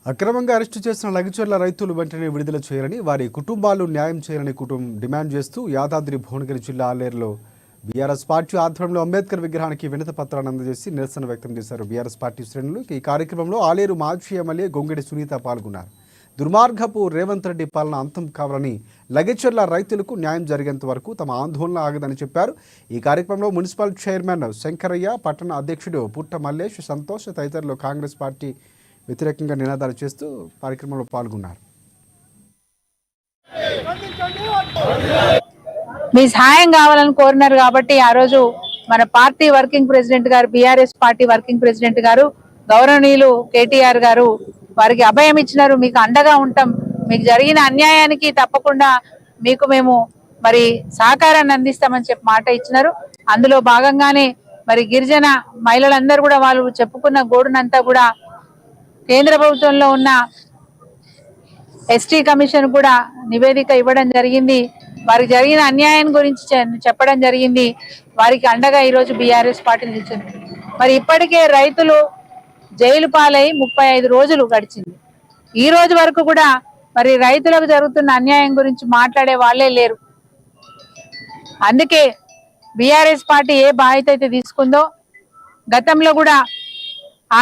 అక్రమంగా అరెస్టు చేసిన లగిచర్ల రైతులు వెంటనే విడుదల చేయాలని వారి కుటుంబాలు న్యాయం చేయాలని డిమాండ్ చేస్తూ యాదాద్రి భువనగిరి జిల్లా ఆలేరులో బీఆర్ఎస్ పార్టీ ఆధ్వర్యంలో అంబేద్కర్ విగ్రహానికి వినతి పత్రాన్ని అందజేసి నిరసన వ్యక్తం చేశారు బీఆర్ఎస్ పార్టీ శ్రేణులు. ఈ కార్యక్రమంలో ఆలేరు మాజీ ఎమ్మెల్యే గొంగడి సునీత పాల్గొన్నారు. దుర్మార్గపు రేవంత్ రెడ్డి పాలన అంతం కావాలని, లగిచర్ల రైతులకు న్యాయం జరిగేంత వరకు తమ ఆందోళన ఆగదని చెప్పారు. ఈ కార్యక్రమంలో మున్సిపల్ చైర్మన్ శంకరయ్య, పట్టణ అధ్యక్షుడు పుట్ట మల్లేష్, సంతోష్ తదితరులు కాంగ్రెస్ పార్టీ వ్యతిరేకంగా నినాదాలు చేస్తూ కార్యక్రమంలో పాల్గొన్నారు. మీ సహాయం కావాలని కోరినారు కాబట్టి ఆ రోజు మన పార్టీ వర్కింగ్ ప్రెసిడెంట్ గారు, బీఆర్ఎస్ పార్టీ వర్కింగ్ ప్రెసిడెంట్ గారు గౌరవనీయులు కేటీఆర్ గారు వారికి అభయం ఇచ్చినారు. మీకు అండగా ఉంటాం, మీకు జరిగిన అన్యాయానికి తప్పకుండా మీకు మేము మరి సహకారాన్ని అందిస్తామని చెప్పి మాట ఇచ్చినారు. అందులో భాగంగానే మరి గిరిజన మహిళలందరూ కూడా వాళ్ళు చెప్పుకున్న గోడునంతా కూడా కేంద్ర ప్రభుత్వంలో ఉన్న ఎస్టీ కమిషన్ కూడా నివేదిక ఇవ్వడం జరిగింది. వారికి జరిగిన అన్యాయం గురించి చెప్పడం జరిగింది. వారికి అండగా ఈరోజు బీఆర్ఎస్ పార్టీ నిలిచింది. మరి ఇప్పటికే రైతులు జైలు పాలై 35 రోజులు గడిచింది. ఈ రోజు వరకు కూడా మరి రైతులకు జరుగుతున్న అన్యాయం గురించి మాట్లాడే వాళ్ళే లేరు. అందుకే బీఆర్ఎస్ పార్టీ ఏ బాధ్యత అయితే తీసుకుందో గతంలో కూడా ఆ